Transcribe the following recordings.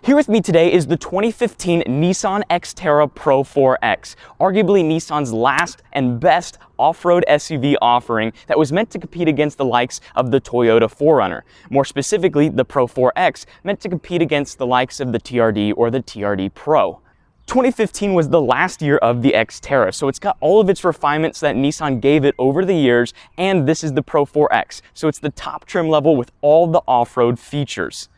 Here with me today is the 2015 Nissan XTERRA Pro-4X, arguably Nissan's last and best off-road SUV offering that was meant to compete against the likes of the Toyota 4Runner. More specifically, the Pro-4X meant to compete against the likes of the TRD or the TRD Pro. 2015 was the last year of the XTERRA, so it's got all of its refinements that Nissan gave it over the years, and this is the Pro-4X, so it's the top trim level with all the off-road features.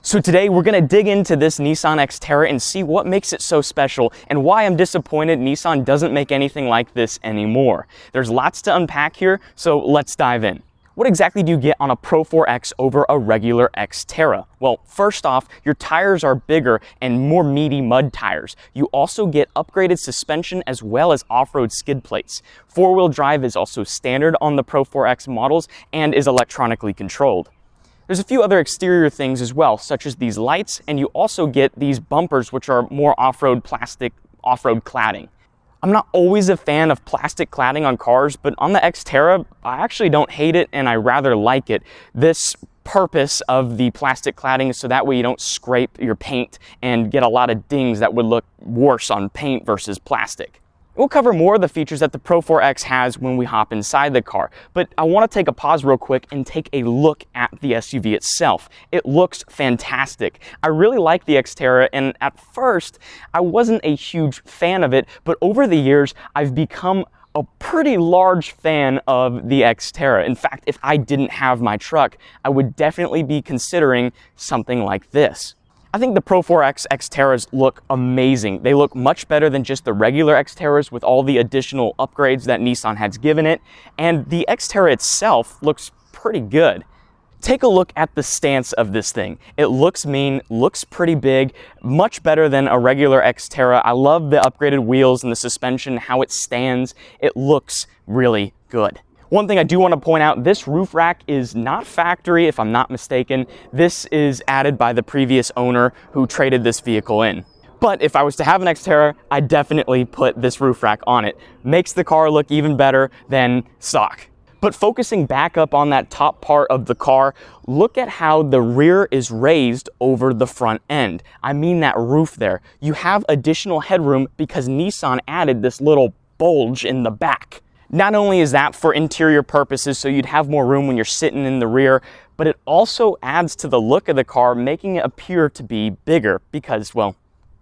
So today we're going to dig into this Nissan XTERRA and see what makes it so special and why I'm disappointed Nissan doesn't make anything like this anymore. There's lots to unpack here, so let's dive in. What exactly do you get on a Pro-4X over a regular XTERRA? Well, first off, your tires are bigger and more meaty mud tires. You also get upgraded suspension as well as off-road skid plates. Four-wheel drive is also standard on the Pro-4X models and is electronically controlled. There's a few other exterior things as well, such as these lights, and you also get these bumpers, which are more off-road plastic, off-road cladding. I'm not always a fan of plastic cladding on cars, but on the XTERRA, I actually don't hate it and I rather like it. This purpose of the plastic cladding is so that way you don't scrape your paint and get a lot of dings that would look worse on paint versus plastic. We'll cover more of the features that the Pro-4X has when we hop inside the car, but I want to take a pause real quick and take a look at the SUV itself. It looks fantastic. I really like the XTERRA, and at first, I wasn't a huge fan of it, but over the years, I've become a pretty large fan of the XTERRA. In fact, if I didn't have my truck, I would definitely be considering something like this. I think the Pro-4X XTERRAs look amazing. They look much better than just the regular XTERRAs with all the additional upgrades that Nissan has given it, and the XTERRA itself looks pretty good. Take a look at the stance of this thing. It looks mean, looks pretty big, much better than a regular XTERRA. I love the upgraded wheels and the suspension, how it stands. It looks really good. One thing I do want to point out, this roof rack is not factory, if I'm not mistaken. This is added by the previous owner who traded this vehicle in. But if I was to have an XTERRA, I'd definitely put this roof rack on it. Makes the car look even better than stock. But focusing back up on that top part of the car, look at how the rear is raised over the front end. I mean that roof there. You have additional headroom because Nissan added this little bulge in the back. Not only is that for interior purposes, so you'd have more room when you're sitting in the rear, but it also adds to the look of the car, making it appear to be bigger because, well,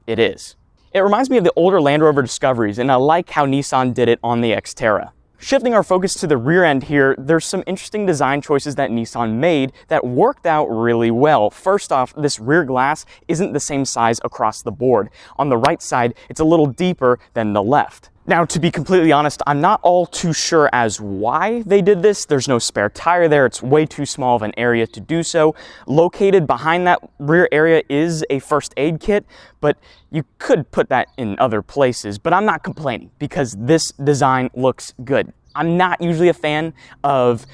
it is. It reminds me of the older Land Rover Discoveries, and I like how Nissan did it on the XTERRA. Shifting our focus to the rear end here, there's some interesting design choices that Nissan made that worked out really well. First off, this rear glass isn't the same size across the board. On the right side, it's a little deeper than the left. Now, to be completely honest, I'm not all too sure as why they did this. There's no spare tire there. It's way too small of an area to do so. Located behind that rear area is a first aid kit, but you could put that in other places. But I'm not complaining because this design looks good. I'm not usually a fan of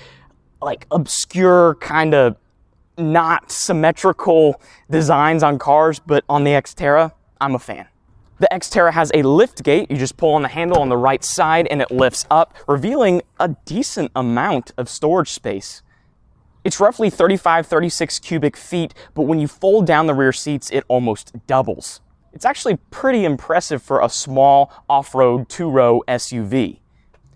like obscure kind of not symmetrical designs on cars, but on the XTERRA, I'm a fan. The XTERRA has a lift gate. You just pull on the handle on the right side and it lifts up, revealing a decent amount of storage space. It's roughly 36 cubic feet, but when you fold down the rear seats, it almost doubles. It's actually pretty impressive for a small off-road two-row SUV.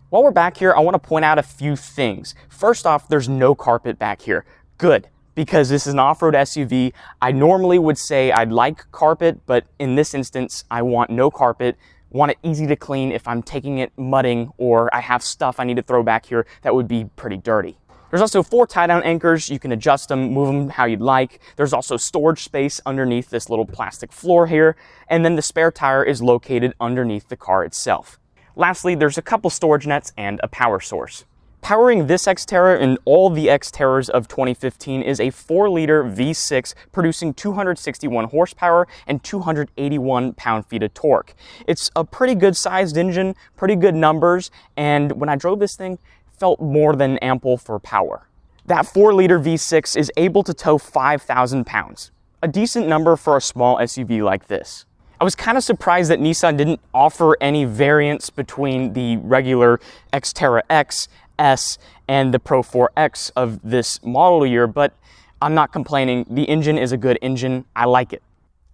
While we're back here, I want to point out a few things. First off, there's no carpet back here. Good. Because this is an off-road SUV, I normally would say I'd like carpet, but in this instance, I want no carpet, want it easy to clean if I'm taking it mudding or I have stuff I need to throw back here that would be pretty dirty. There's also 4 tie-down anchors. You can adjust them, move them how you'd like. There's also storage space underneath this little plastic floor here, and then the spare tire is located underneath the car itself. Lastly, there's a couple storage nets and a power source. Powering this XTERRA and all the XTERRAs of 2015 is a 4-liter V6 producing 261 horsepower and 281 pound-feet of torque. It's a pretty good sized engine, pretty good numbers, and when I drove this thing, it felt more than ample for power. That 4-liter V6 is able to tow 5,000 pounds, a decent number for a small SUV like this. I was kind of surprised that Nissan didn't offer any variants between the regular XTERRA X, S, and the Pro-4X of this model year, but I'm not complaining. The engine is a good engine. I like it.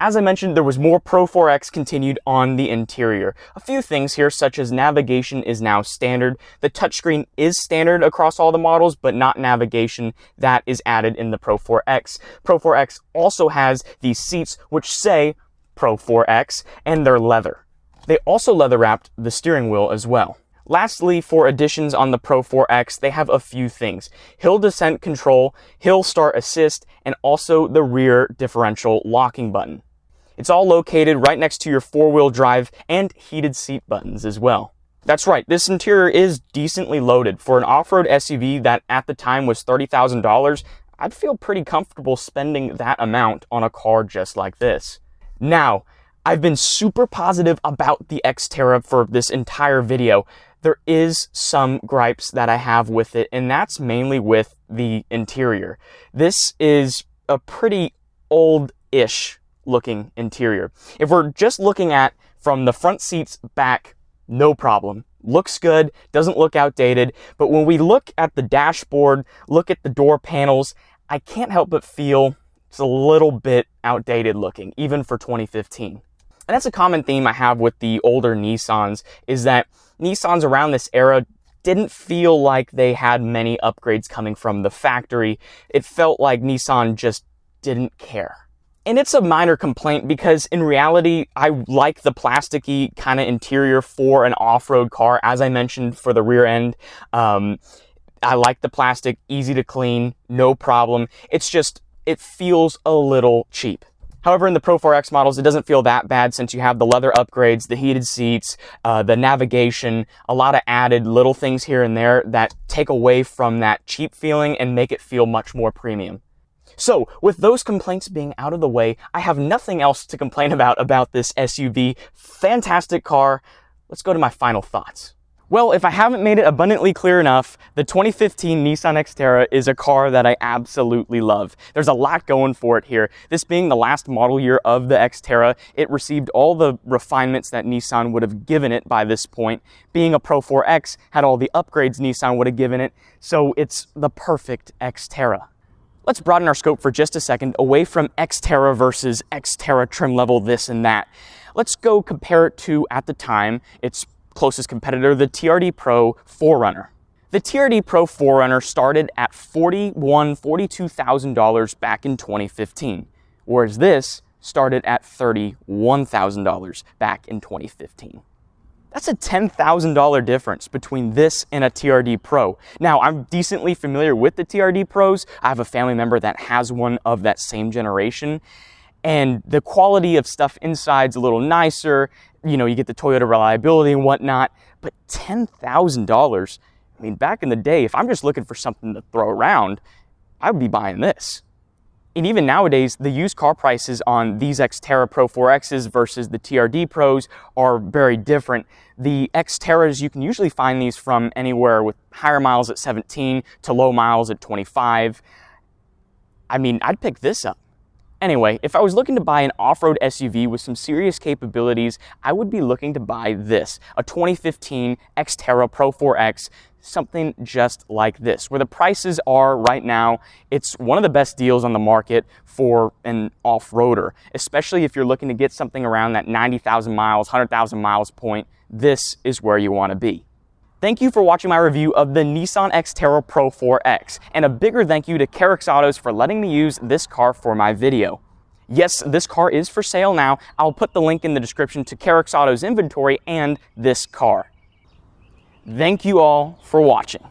As I mentioned, there was more Pro-4X continued on the interior. A few things here, such as navigation is now standard. The touchscreen is standard across all the models, but not navigation. That is added in the Pro-4X. Pro-4X also has these seats which say Pro-4X, and they're leather. They also leather wrapped the steering wheel as well. Lastly, for additions on the Pro-4X, they have a few things. Hill descent control, hill start assist, and also the rear differential locking button. It's all located right next to your four-wheel drive and heated seat buttons as well. That's right, this interior is decently loaded. For an off-road SUV that at the time was $30,000, I'd feel pretty comfortable spending that amount on a car just like this. Now, I've been super positive about the XTERRA for this entire video. There is some gripes that I have with it, and that's mainly with the interior. This is a pretty old-ish looking interior. If we're just looking at from the front seats back, no problem. Looks good, doesn't look outdated, but when we look at the dashboard, look at the door panels, I can't help but feel it's a little bit outdated looking, even for 2015. And that's a common theme I have with the older Nissans, is that Nissans around this era didn't feel like they had many upgrades coming from the factory. It felt like Nissan just didn't care. And it's a minor complaint because in reality, I like the plasticky kind of interior for an off-road car. As I mentioned, for the rear end, I like the plastic, easy to clean, no problem. It's just, it feels a little cheap. However, in the Pro-4X models, it doesn't feel that bad since you have the leather upgrades, the heated seats, the navigation, a lot of added little things here and there that take away from that cheap feeling and make it feel much more premium. So, with those complaints being out of the way, I have nothing else to complain about this SUV. Fantastic car. Let's go to my final thoughts. Well, if I haven't made it abundantly clear enough, the 2015 Nissan XTERRA is a car that I absolutely love. There's a lot going for it here. This being the last model year of the XTERRA, it received all the refinements that Nissan would have given it by this point. Being a Pro-4X had all the upgrades Nissan would have given it, so it's the perfect XTERRA. Let's broaden our scope for just a second away from XTERRA versus XTERRA trim level this and that. Let's go compare it to, at the time, its closest competitor, the TRD Pro 4Runner. The TRD Pro 4Runner started at $42,000 back in 2015, whereas this started at $31,000 back in 2015. That's a $10,000 difference between this and a TRD Pro. Now, I'm decently familiar with the TRD Pros. I have a family member that has one of that same generation, and the quality of stuff inside's a little nicer. You know, you get the Toyota reliability and whatnot, but $10,000, I mean, back in the day, if I'm just looking for something to throw around, I would be buying this. And even nowadays, the used car prices on these XTERRA Pro 4Xs versus the TRD Pros are very different. The XTERRAs, you can usually find these from anywhere with higher miles at 17 to low miles at 25. I mean, I'd pick this up. Anyway, if I was looking to buy an off-road SUV with some serious capabilities, I would be looking to buy this, a 2015 XTERRA Pro 4X, something just like this. Where the prices are right now, it's one of the best deals on the market for an off-roader, especially if you're looking to get something around that 90,000 miles, 100,000 miles point. This is where you want to be. Thank you for watching my review of the Nissan XTERRA Pro 4X, and a bigger thank you to Carrick Autos for letting me use this car for my video. Yes, this car is for sale now. I'll put the link in the description to Carrick Autos inventory and this car. Thank you all for watching.